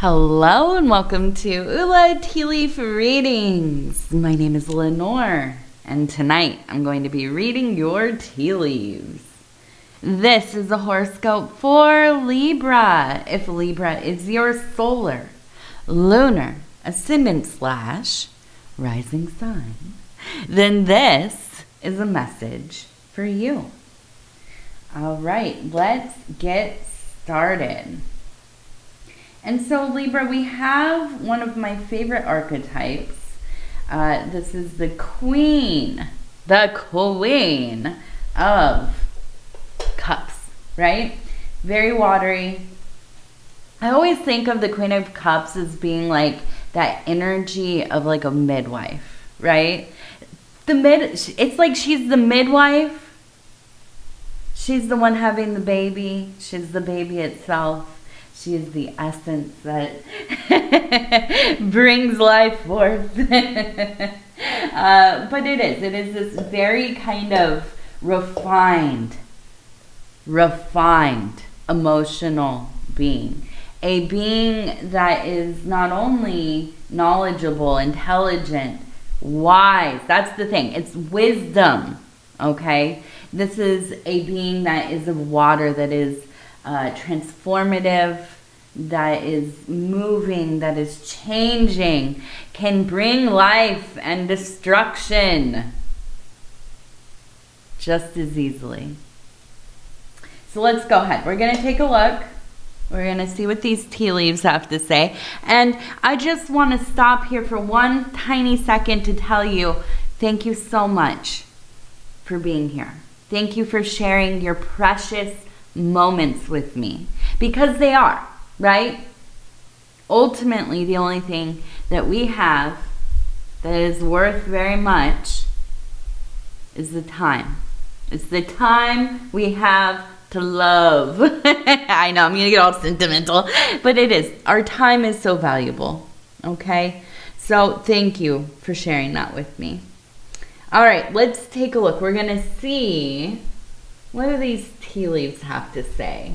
Hello and welcome to Ula Tea Leaf Readings. My name is Lenor and tonight I'm going to be reading your tea leaves. This is a horoscope for Libra. If Libra is your solar, lunar, ascendant / rising sign, then this is a message for you. All right, let's get started. And so Libra, we have one of my favorite archetypes. This is the Queen of Cups, right? Very watery. I always think of the Queen of Cups as being like that energy of like a midwife, right? It's like she's the midwife. She's the one having the baby. She's the baby itself. She is the essence that brings life forth. But it is this very kind of refined, emotional being. A being that is not only knowledgeable, intelligent, wise. That's the thing. It's wisdom, okay? This is a being that is of water, that is transformative, that is moving, that is changing, can bring life and destruction just as easily. So let's go ahead. We're going to take a look. We're going to see what these tea leaves have to say. And I just want to stop here for one tiny second to tell you thank you so much for being here. Thank you for sharing your precious moments with me, because they are, right? Ultimately, the only thing that we have that is worth very much is the time. It's the time we have to love. I know, I'm gonna get all sentimental, but it is. Our time is so valuable, okay? So thank you for sharing that with me. All right, let's take a look. We're gonna see what do these tea leaves have to say.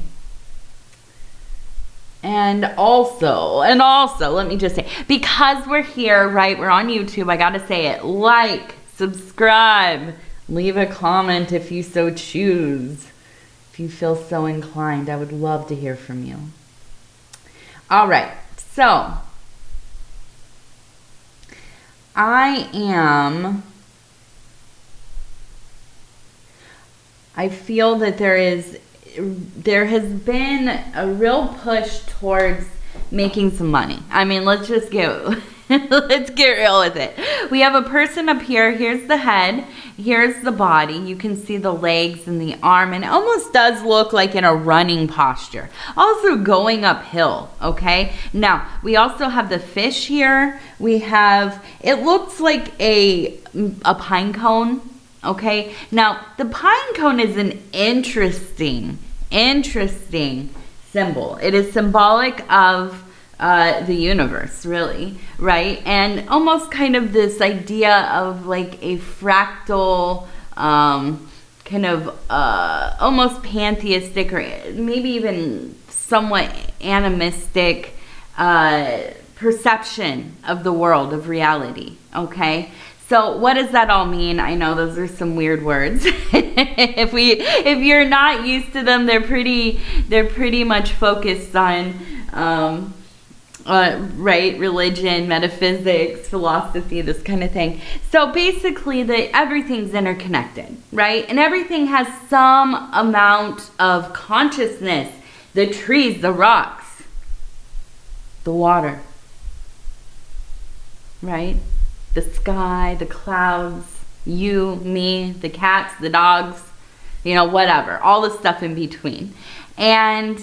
And also, let me just say, because we're here, right, we're on YouTube, I gotta say it, like, subscribe, leave a comment if you so choose. If you feel so inclined, I would love to hear from you. All right, so I feel that there has been a real push towards making some money. I mean, let's just let's get real with it. We have a person up here. Here's the head. Here's the body. You can see the legs and the arm, and it almost does look like in a running posture. Also going uphill, okay? Now, we also have the fish here. It looks like a pine cone. Okay, now the pine cone is an interesting symbol. It is symbolic of the universe, really, right? And almost kind of this idea of like a fractal, kind of almost pantheistic, or maybe even somewhat animistic perception of the world, of reality, okay? So what does that all mean? I know those are some weird words. If you're not used to them, they're pretty much focused on right, religion, metaphysics, philosophy, this kind of thing. So basically everything's interconnected, right? And everything has some amount of consciousness. The trees, the rocks, the water, right? The sky, the clouds, you, me, the cats, the dogs, whatever, all the stuff in between. And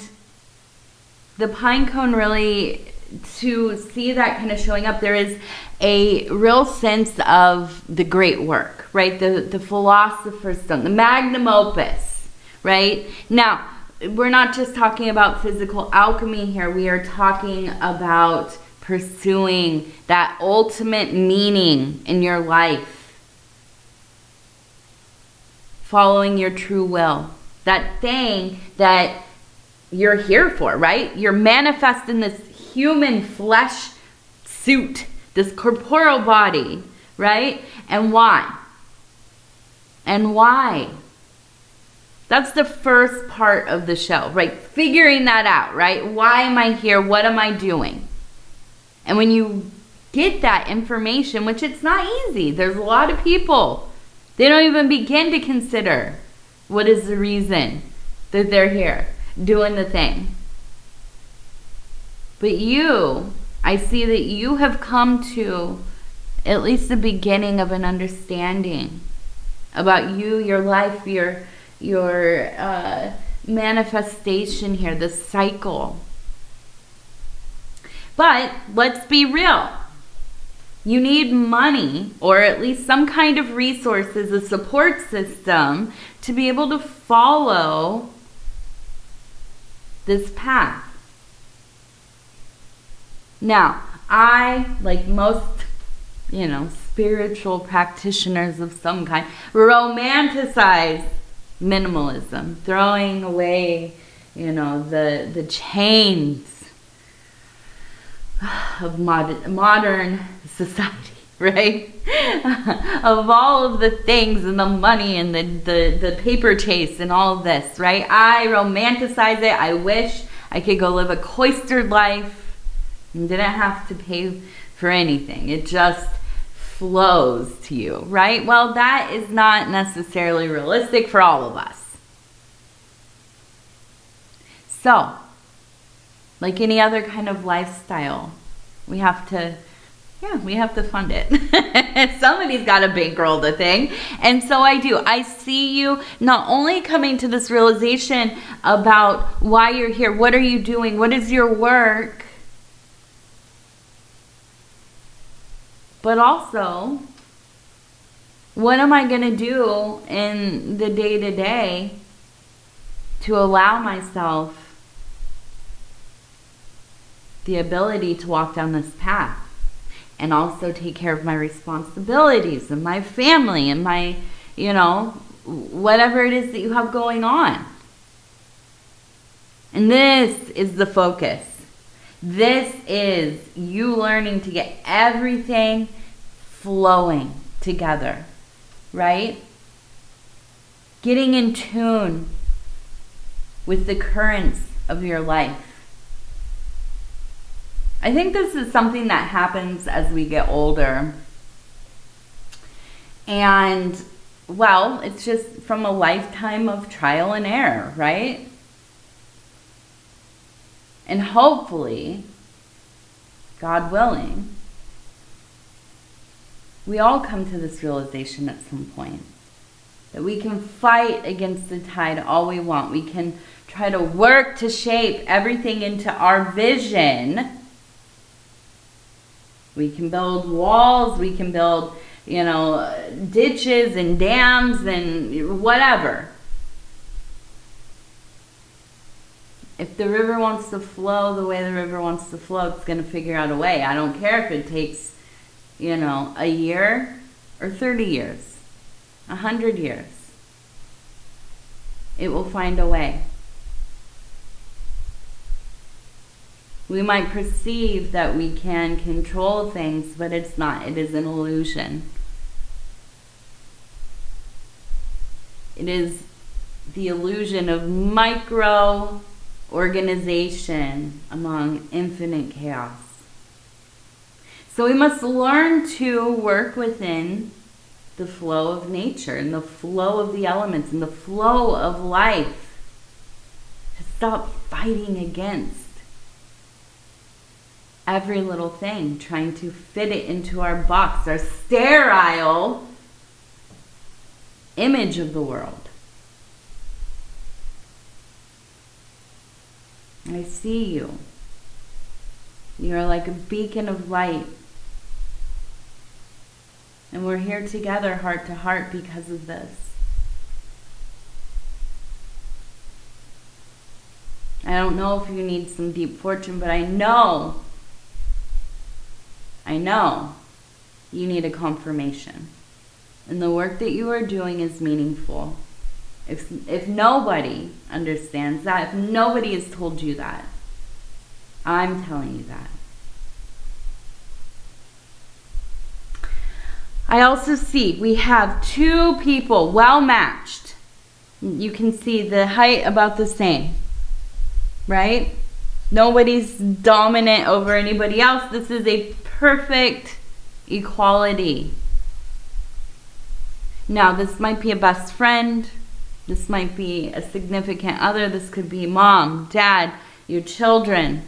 the pine cone, really, to see that kind of showing up, there is a real sense of the great work, right? The philosopher's stone, the magnum opus, right? Now, we're not just talking about physical alchemy here. We are talking about pursuing that ultimate meaning in your life, following your true will, that thing that you're here for, right? You're manifesting this human flesh suit, this corporeal body, right? And why? And why? That's the first part of the show, right? Figuring that out, right? Why am I here? What am I doing? And when you get that information, which it's not easy, there's a lot of people, they don't even begin to consider what is the reason that they're here doing the thing. But you, I see that you have come to at least the beginning of an understanding about you, your life, your manifestation here, the cycle. But let's be real. You need money, or at least some kind of resources, a support system, to be able to follow this path. Now, I, like most, spiritual practitioners of some kind, romanticize minimalism, throwing away, the chains of modern society, right? Of all of the things and the money and the paper chase and all of this, right? I romanticize it. I wish I could go live a cloistered life and didn't have to pay for anything. It just flows to you, right? Well, that is not necessarily realistic for all of us. So, like any other kind of lifestyle, we have to fund it. Somebody's got to bankroll the thing. And so I do. I see you not only coming to this realization about why you're here, what are you doing, what is your work, but also, what am I going to do in the day-to-day to allow myself the ability to walk down this path and also take care of my responsibilities and my family and my, whatever it is that you have going on. And this is the focus. This is you learning to get everything flowing together, right? Getting in tune with the currents of your life. I think this is something that happens as we get older. And, well, it's just from a lifetime of trial and error, right? And hopefully, God willing, we all come to this realization at some point that we can fight against the tide all we want. We can try to work to shape everything into our vision. We can build walls, we can build, ditches and dams and whatever. If the river wants to flow the way the river wants to flow, it's going to figure out a way. I don't care if it takes, a year or 30 years, 100 years. It will find a way. We might perceive that we can control things, but it's not. It is an illusion. It is the illusion of micro organization among infinite chaos. So we must learn to work within the flow of nature and the flow of the elements and the flow of life. To stop fighting against every little thing, trying to fit it into our box, our sterile image of the world. I see you. You're like a beacon of light. And we're here together, heart to heart, because of this. I don't know if you need some deep fortune, but I know you need a confirmation. And the work that you are doing is meaningful. If nobody understands that, if nobody has told you that, I'm telling you that. I also see we have two people well matched. You can see the height about the same, right? Nobody's dominant over anybody else. This is a perfect equality. Now, this might be a best friend. This might be a significant other. This could be mom, dad, your children.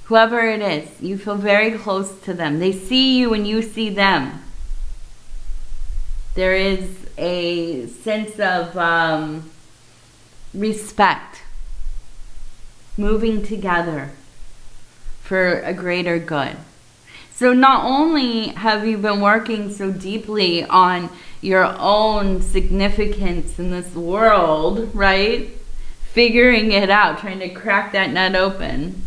Whoever it is, you feel very close to them. They see you and you see them. There is a sense of respect, moving together for a greater good. So not only have you been working so deeply on your own significance in this world, right? Figuring it out, trying to crack that nut open.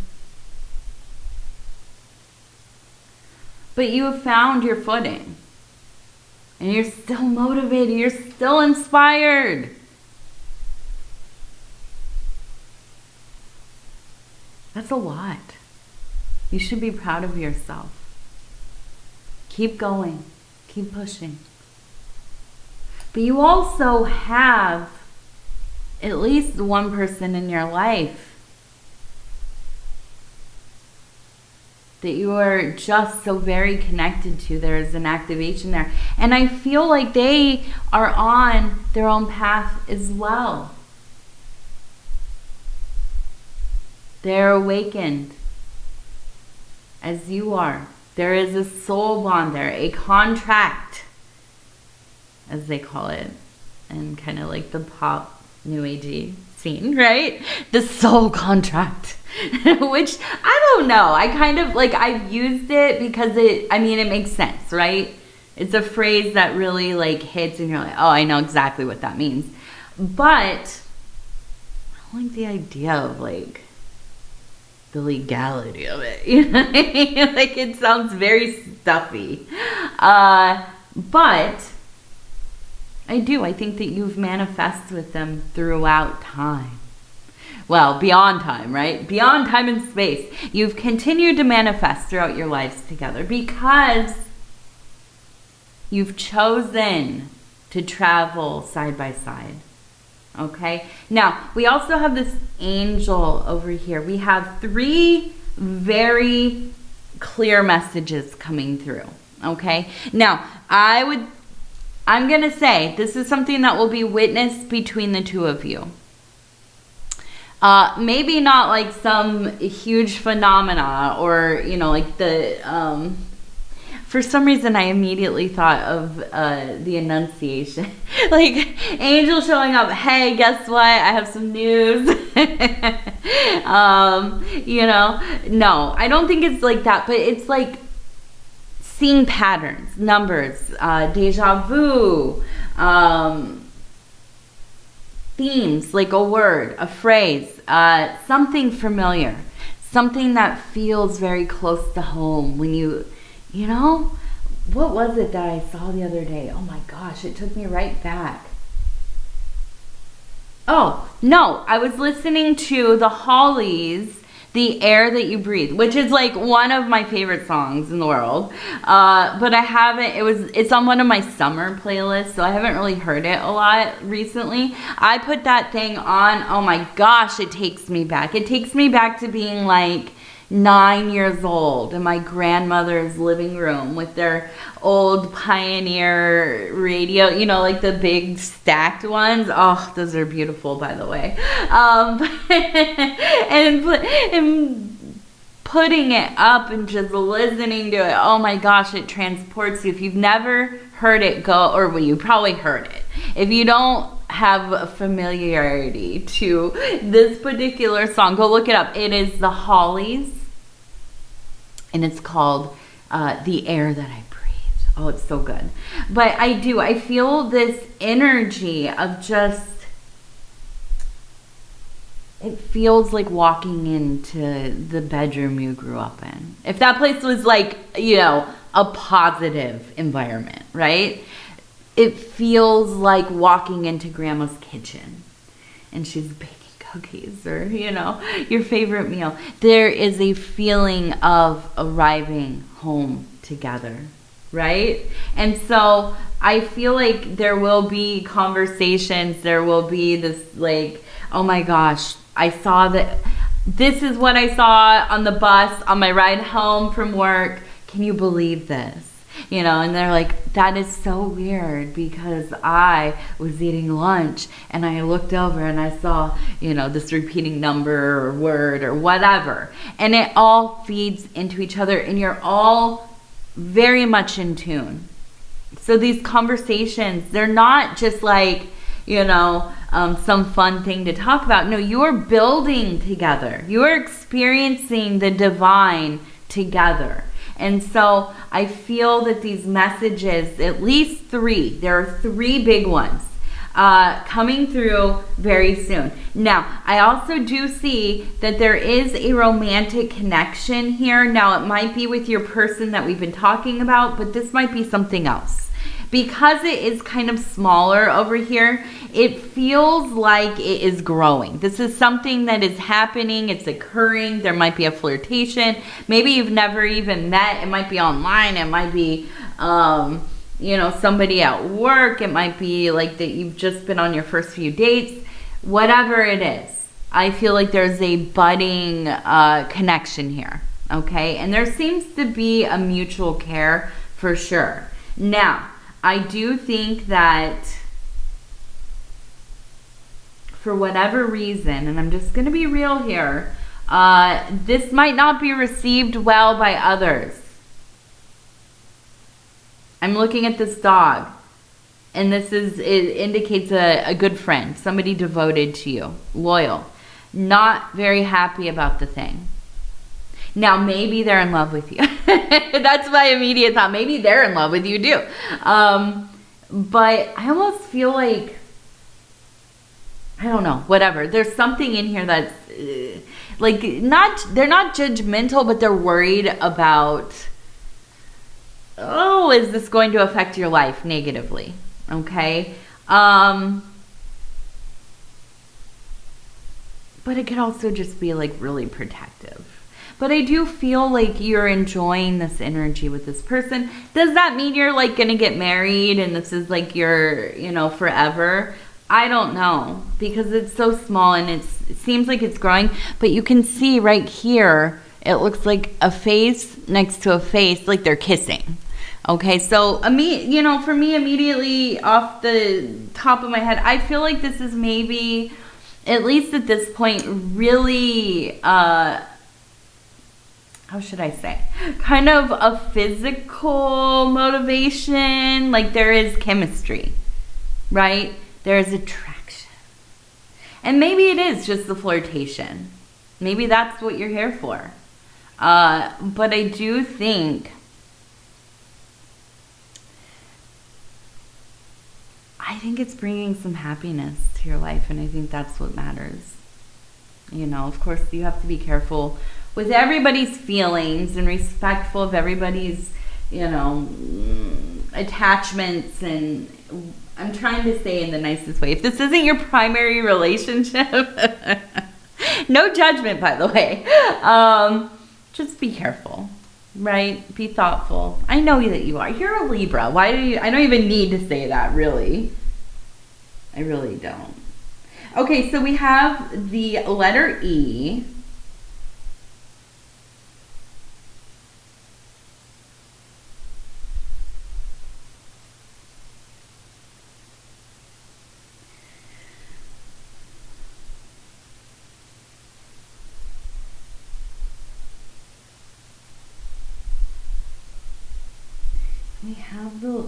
But you have found your footing. And you're still motivated. You're still inspired. That's a lot. You should be proud of yourself. Keep going. Keep pushing. But you also have at least one person in your life that you are just so very connected to. There is an activation there. And I feel like they are on their own path as well. They're awakened as you are. There is a soul bond there, a contract, as they call it, and kind of like the pop new agey scene, right? The soul contract, which I don't know. I kind of like, I've used it because it makes sense, right? It's a phrase that really like hits and you're like, oh, I know exactly what that means. But I don't like the idea of like the legality of it. You know what I mean? Like it sounds very stuffy. But I think that you've manifested with them throughout time. Well, beyond time, right? Beyond time and space. You've continued to manifest throughout your lives together because you've chosen to travel side by side. Okay? Now, we also have this angel over here. We have 3 very clear messages coming through. Okay? Now, I'm going to say this is something that will be witnessed between the two of you. Maybe not like some huge phenomena or, like the, for some reason I immediately thought of the Annunciation. Like angel showing up, hey, guess what? I have some news. No, I don't think it's like that, but it's like seeing patterns, numbers, deja vu, themes, like a word, a phrase, something familiar, something that feels very close to home. When what was it that I saw the other day? Oh my gosh, it took me right back. Oh, no, I was listening to the Hollies, The Air That You Breathe, which is like one of my favorite songs in the world. But I haven't, it's on one of my summer playlists, so I haven't really heard it a lot recently. I put that thing on, oh my gosh, it takes me back. It takes me back to being like 9 years old in my grandmother's living room with their old Pioneer radio, like the big stacked ones. Oh, those are beautiful, by the way. And putting it up and just listening to it, oh my gosh, it transports you. If you've never heard it well, you probably heard it. If you don't have a familiarity to this particular song, go look it up. It is the Hollies, and it's called The Air That I Breathe. Oh, it's so good. But I feel this energy of just, it feels like walking into the bedroom you grew up in. If that place was like, a positive environment, right? It feels like walking into grandma's kitchen and she's baking good cookies or, you know, your favorite meal. There is a feeling of arriving home together, right? And so I feel like there will be conversations, there will be this like, oh my gosh, I saw that, this is what I saw on the bus on my ride home from work. Can you believe this? You know, and they're like, that is so weird because I was eating lunch and I looked over and I saw, you know, this repeating number or word or whatever. And it all feeds into each other and you're all very much in tune. So these conversations, they're not just like, you know, some fun thing to talk about. No, you are building together. You are experiencing the divine together. And so I feel that these messages, at least 3, there are 3 big ones coming through very soon. Now, I also do see that there is a romantic connection here. Now, it might be with your person that we've been talking about, but this might be something else. Because it is kind of smaller over here, it feels like it is growing. This is something that is happening. It's occurring. There might be a flirtation. Maybe you've never even met. It might be online. It might be, you know, somebody at work. It might be like that you've just been on your first few dates. Whatever it is, I feel like there's a budding connection here, okay? And there seems to be a mutual care for sure. Now, I do think that for whatever reason, and I'm just going to be real here, this might not be received well by others. I'm looking at this dog, and it indicates a good friend, somebody devoted to you, loyal, not very happy about the thing. Now, maybe they're in love with you. That's my immediate thought. Maybe they're in love with you too. But I almost feel like, I don't know, whatever. There's something in here that's like, they're not judgmental, but they're worried about, oh, is this going to affect your life negatively? Okay. But it could also just be like really protective. But I do feel like you're enjoying this energy with this person. Does that mean you're like going to get married and this is like your, you know, forever? I don't know, because it's so small and it seems like it's growing. But you can see right here, it looks like a face next to a face, like they're kissing. Okay, so, you know, for me, immediately off the top of my head, I feel like this is maybe, at least at this point, really... how should I say, kind of a physical motivation. Like there is chemistry, right? There is attraction. And maybe it is just the flirtation. Maybe that's what you're here for. But I do think, it's bringing some happiness to your life. And I think that's what matters. You know, of course, you have to be careful with everybody's feelings and respectful of everybody's, you know, attachments. And I'm trying to say in the nicest way, if this isn't your primary relationship, no judgment, by the way, just be careful, right? Be thoughtful. I know that you are. You're a Libra. Why do you, I don't even need to say that, really. I really don't. Okay, so we have the letter E.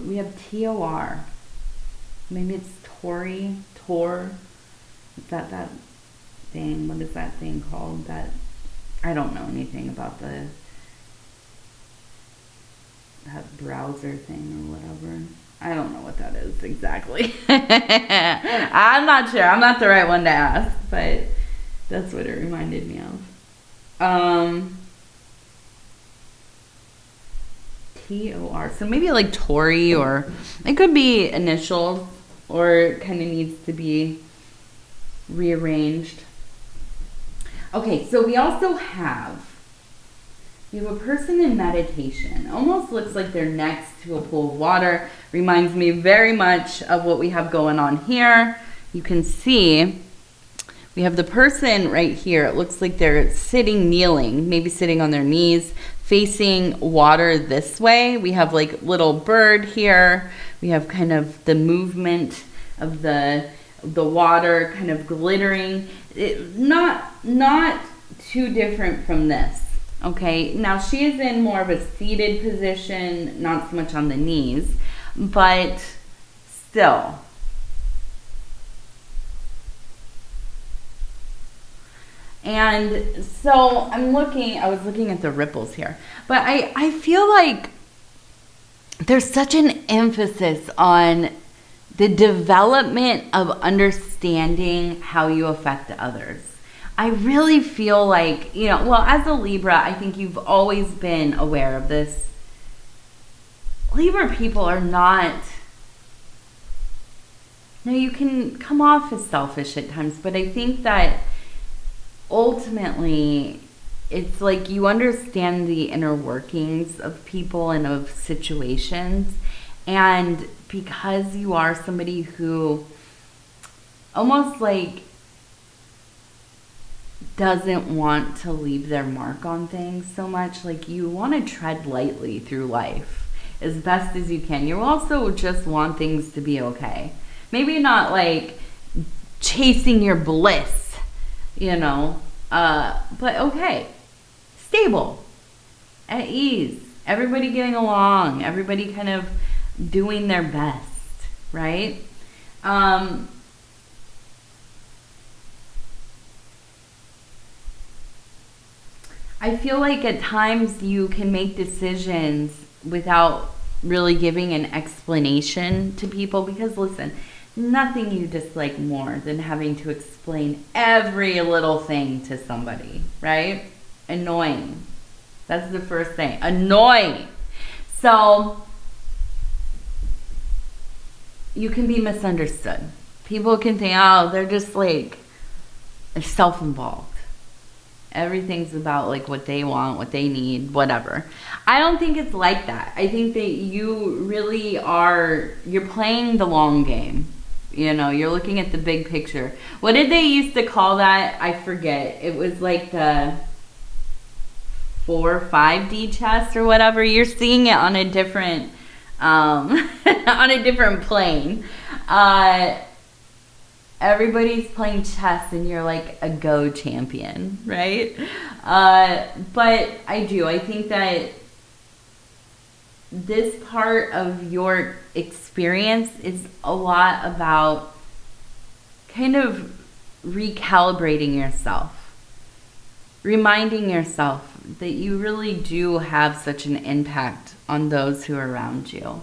We have Tor. Maybe it's Tori, Tor. Is that thing? What is that thing called? That I don't know anything about that browser thing or whatever. I don't know what that is exactly. I'm not sure. I'm not the right one to ask, but that's what it reminded me of. Tor. So maybe like Tori, or it could be initials, or it kind of needs to be rearranged. Okay, so we also have a person in meditation. Almost looks like they're next to a pool of water. Reminds me very much of what we have going on here. You can see we have the person right here. It looks like they're sitting, kneeling, maybe sitting on their knees, facing water this way. We have like little bird here. We have kind of the movement of the water kind of glittering. Not too different from this. Okay, now she is in more of a seated position, not so much on the knees, but still. And so I was looking at the ripples here, but I feel like there's such an emphasis on the development of understanding how you affect others. I really feel like, well, as a Libra, I think you've always been aware of this. Libra people are not, you can come off as selfish at times, but I think that ultimately it's like you understand the inner workings of people and of situations. And because you are somebody who almost like doesn't want to leave their mark on things so much, like you want to tread lightly through life as best as you can. You also just want things to be okay. Maybe not like chasing your bliss, but okay. Stable, at ease, everybody getting along, everybody kind of doing their best, right? I feel like at times you can make decisions without really giving an explanation to people, because listen, nothing you dislike more than having to explain every little thing to somebody, right? Annoying. That's the first thing. Annoying. So you can be misunderstood. People can think, oh, they're just like self-involved. Everything's about like what they want, what they need, whatever. I don't think it's like that. I think that you really you're playing the long game. You're looking at the big picture. What did they used to call that? I forget. It was like the 4 or 5D chess or whatever. You're seeing it on a different on a different plane. Everybody's playing chess and you're like a Go champion, right? But I think that this part of your experience is a lot about kind of recalibrating yourself, reminding yourself that you really do have such an impact on those who are around you,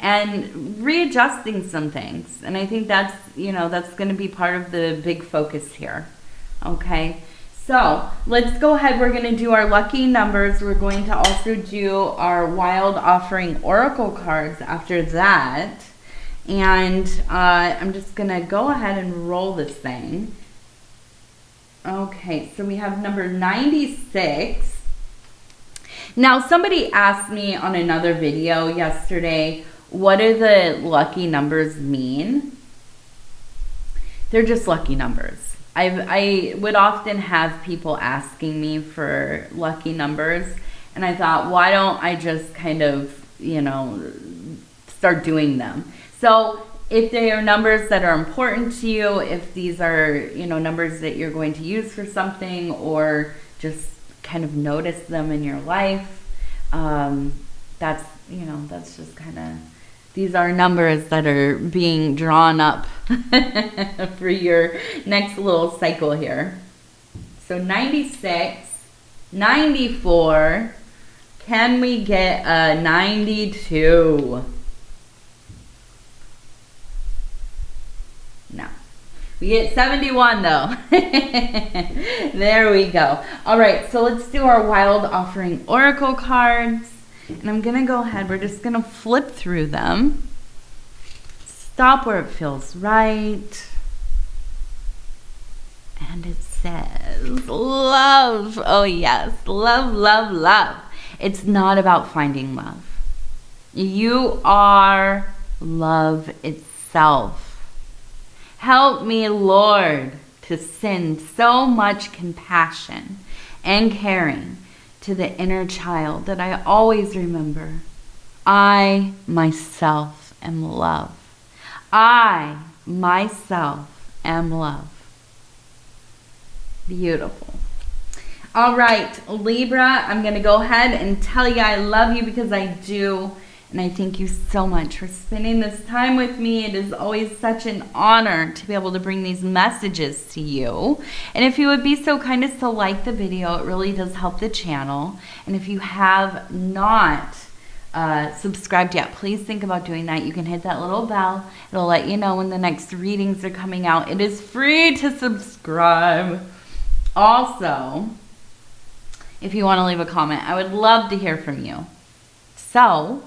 and readjusting some things. And I think that's, that's going to be part of the big focus here. Okay. So let's go ahead. We're going to do our lucky numbers. We're going to also do our Wild Offering Oracle cards after that. And I'm just going to go ahead and roll this thing. Okay. So we have number 96. Now, somebody asked me on another video yesterday, what do the lucky numbers mean? They're just lucky numbers. I would often have people asking me for lucky numbers, and I thought, why don't I just kind of, start doing them? So if they are numbers that are important to you, if these are, numbers that you're going to use for something, or just kind of notice them in your life, that's just kind of, these are numbers that are being drawn up for your next little cycle here. So 96, 94, can we get a 92? No. We get 71 though. There we go. All right, so let's do our Wild Offering Oracle cards. And I'm going to go ahead. We're just going to flip through them. Stop where it feels right. And it's says love. Oh yes, love, love, love. It's not about finding love. You are love itself. Help me, Lord, to send so much compassion and caring to the inner child that I always remember. I myself am love. I myself am love. Beautiful. All right, Libra, I'm going to go ahead and tell you I love you because I do. And I thank you so much for spending this time with me. It is always such an honor to be able to bring these messages to you. And if you would be so kind as to like the video, it really does help the channel. And if you have not subscribed yet, please think about doing that. You can hit that little bell. It'll let you know when the next readings are coming out. It is free to subscribe. Also, if you want to leave a comment, I would love to hear from you. So,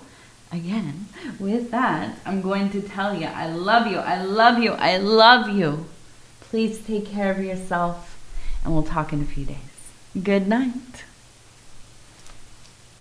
again, with that, I'm going to tell you, I love you, I love you, I love you. Please take care of yourself, and we'll talk in a few days. Good night.